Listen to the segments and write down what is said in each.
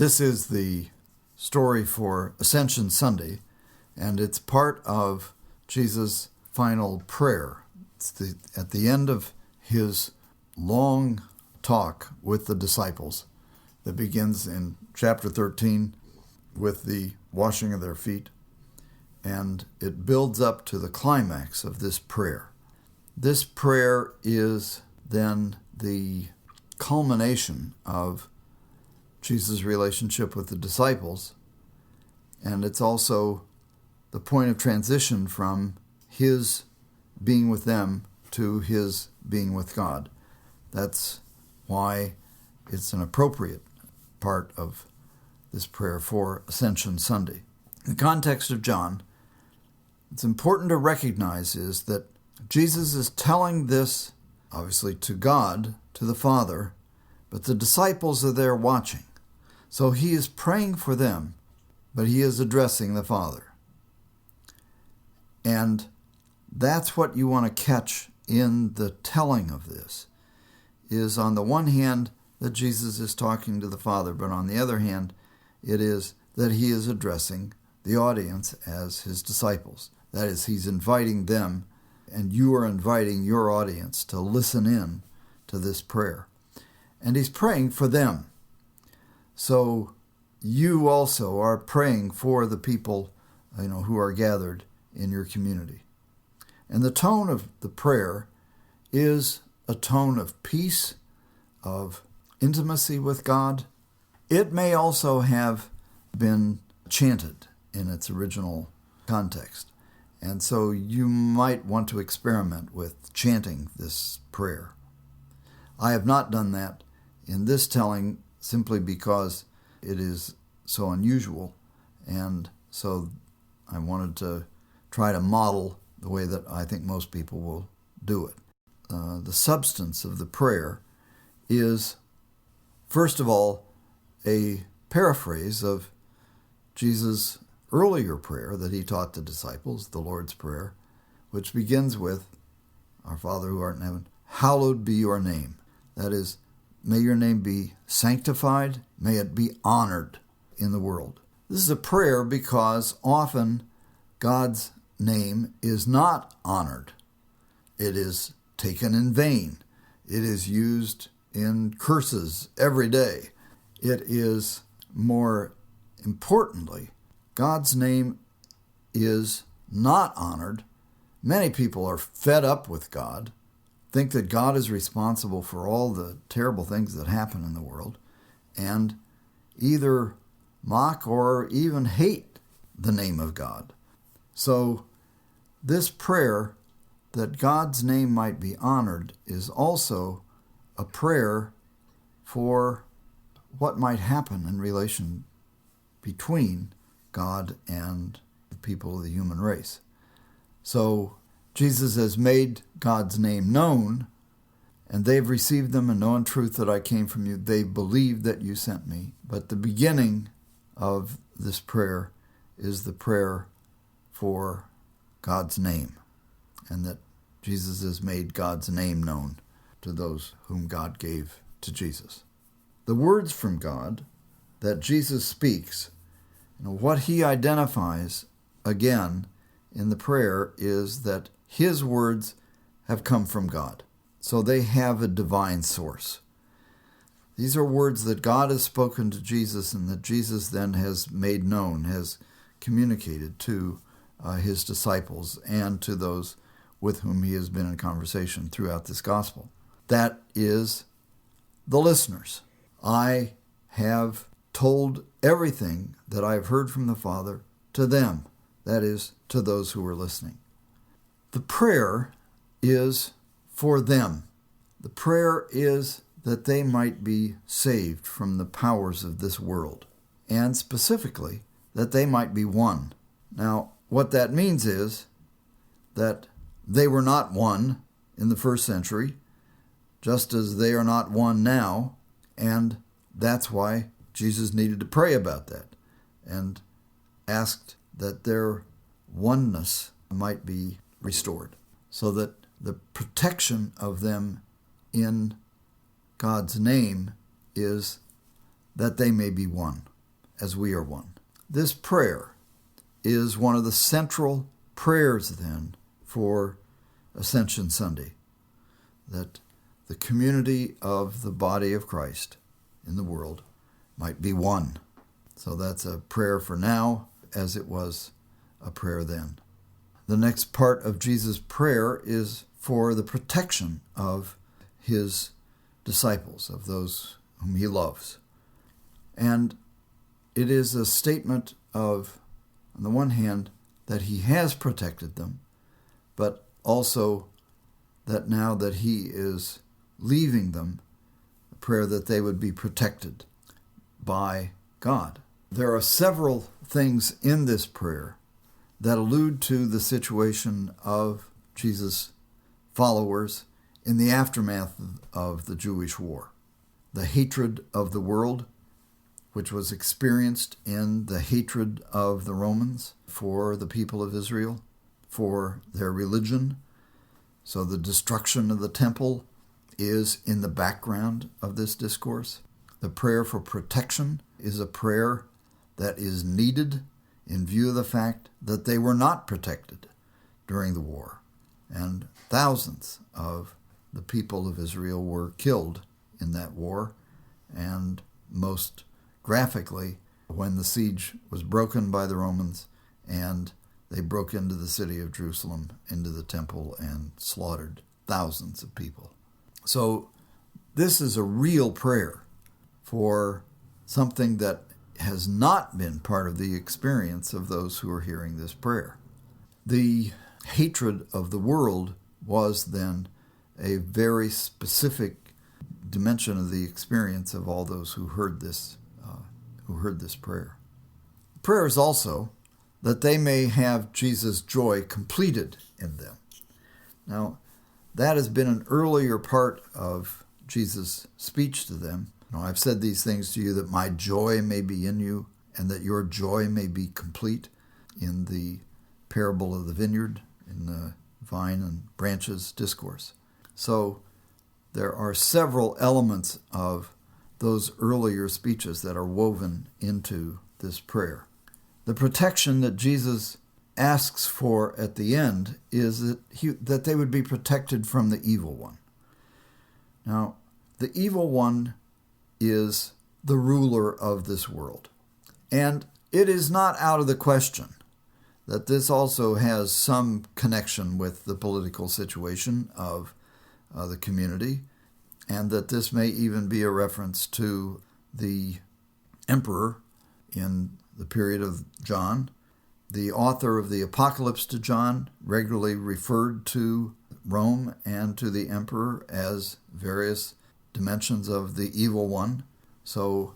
This is the story for Ascension Sunday, and it's part of Jesus' final prayer. It's at the end of his long talk with the disciples that begins in chapter 13 with the washing of their feet, and it builds up to the climax of this prayer. This prayer is then the culmination of Jesus' relationship with the disciples, and it's also the point of transition from his being with them to his being with God. That's why it's an appropriate part of this prayer for Ascension Sunday. In the context of John, it's important to recognize is that Jesus is telling this, obviously, to God, to the Father, but the disciples are there watching. So he is praying for them, but he is addressing the Father. And that's what you want to catch in the telling of this, is on the one hand that Jesus is talking to the Father, but on the other hand, it is that he is addressing the audience as his disciples. That is, he's inviting them, and you are inviting your audience to listen in to this prayer. And he's praying for them. So you also are praying for the people, who are gathered in your community. And the tone of the prayer is a tone of peace, of intimacy with God. It may also have been chanted in its original context. And so you might want to experiment with chanting this prayer. I have not done that in this telling simply because it is so unusual, and so I wanted to try to model the way that I think most people will do it. The substance of the prayer is, first of all, a paraphrase of Jesus' earlier prayer that he taught the disciples, the Lord's Prayer, which begins with, Our Father who art in heaven, hallowed be your name. That is, may your name be sanctified, may it be honored in the world. This is a prayer because often God's name is not honored. It is taken in vain. It is used in curses every day. It is, more importantly, God's name is not honored. Many people are fed up with God, think that God is responsible for all the terrible things that happen in the world, and either mock or even hate the name of God. So this prayer that God's name might be honored is also a prayer for what might happen in relation between God and the people of the human race. So Jesus has made God's name known, and they've received them and know in truth that I came from you. They believe that you sent me. But the beginning of this prayer is the prayer for God's name, and that Jesus has made God's name known to those whom God gave to Jesus. The words from God that Jesus speaks, what he identifies again in the prayer is that his words have come from God. So they have a divine source. These are words that God has spoken to Jesus and that Jesus then has made known, has communicated to his disciples and to those with whom he has been in conversation throughout this gospel. That is the listeners. I have told everything that I have heard from the Father to them, that is, to those who are listening. The prayer is for them. The prayer is that they might be saved from the powers of this world, and specifically, that they might be one. Now, what that means is that they were not one in the first century, just as they are not one now, and that's why Jesus needed to pray about that and asked that their oneness might be restored, so that the protection of them in God's name is that they may be one. as we are one. This prayer is one of the central prayers then for Ascension Sunday, that the community of the body of Christ in the world might be one. So that's a prayer for now, as it was a prayer then. The next part of Jesus' prayer is for the protection of his disciples, of those whom he loves. And it is a statement of, on the one hand, that he has protected them, but also that now that he is leaving them, a prayer that they would be protected by God. There are several things in this prayer that allude to the situation of Jesus' followers in the aftermath of the Jewish war. The hatred of the world, which was experienced in the hatred of the Romans for the people of Israel, for their religion. So the destruction of the temple is in the background of this discourse. The prayer for protection is a prayer that is needed in view of the fact that they were not protected during the war, and thousands of the people of Israel were killed in that war, and most graphically when the siege was broken by the Romans and they broke into the city of Jerusalem, into the temple, and slaughtered thousands of people. So this is a real prayer for something that has not been part of the experience of those who are hearing this prayer. The hatred of the world was then a very specific dimension of the experience of all those who heard this prayer. The prayer is also that they may have Jesus' joy completed in them. Now, that has been an earlier part of Jesus' speech to them. I've said these things to you that my joy may be in you and that your joy may be complete, in the parable of the vineyard, in the vine and branches discourse. So there are several elements of those earlier speeches that are woven into this prayer. The protection that Jesus asks for at the end is that they would be protected from the evil one. Now, the evil one is the ruler of this world. And it is not out of the question that this also has some connection with the political situation of the community, and that this may even be a reference to the emperor in the period of John. The author of the Apocalypse to John regularly referred to Rome and to the emperor as various dimensions of the evil one. So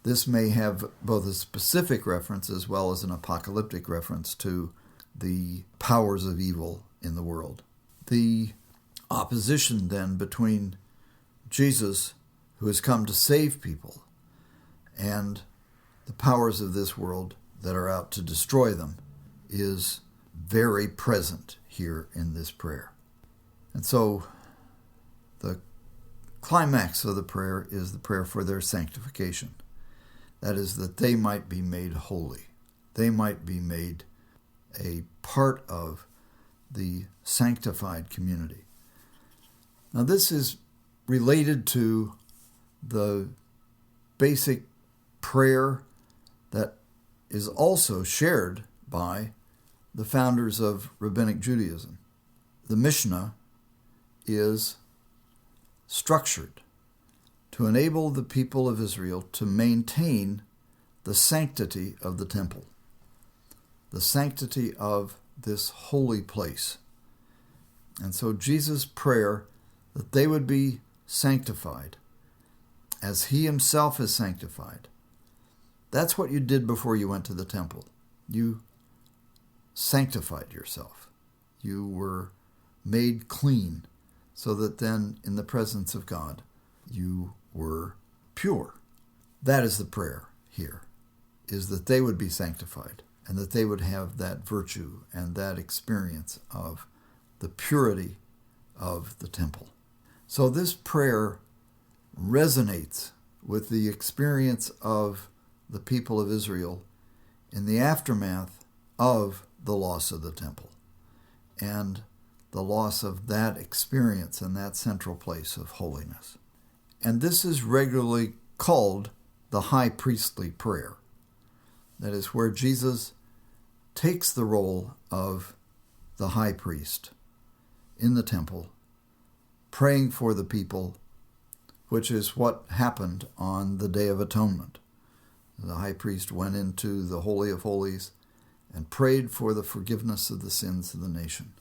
this may have both a specific reference as well as an apocalyptic reference to the powers of evil in the world. The opposition then between Jesus, who has come to save people, and the powers of this world that are out to destroy them is very present here in this prayer. And so the climax of the prayer is the prayer for their sanctification. That is, that they might be made holy. They might be made a part of the sanctified community. Now, this is related to the basic prayer that is also shared by the founders of Rabbinic Judaism. The Mishnah is structured to enable the people of Israel to maintain the sanctity of the temple, the sanctity of this holy place. And so Jesus' prayer that they would be sanctified as he himself is sanctified. That's what you did before you went to the temple. You sanctified yourself. You were made clean so that then in the presence of God you were pure. That is the prayer here, is that they would be sanctified and that they would have that virtue and that experience of the purity of the temple. So this prayer resonates with the experience of the people of Israel in the aftermath of the loss of the temple and the loss of that experience and that central place of holiness. And this is regularly called the high priestly prayer. That is where Jesus takes the role of the high priest in the temple, praying for the people, which is what happened on the Day of Atonement. The high priest went into the Holy of Holies and prayed for the forgiveness of the sins of the nation.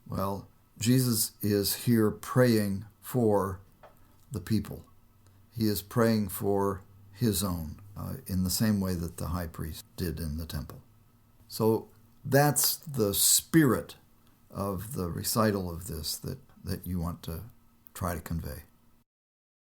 Well, Jesus is here praying for the people. He is praying for his own in the same way that the high priest did in the temple. So that's the spirit of the recital of this that you want to try to convey.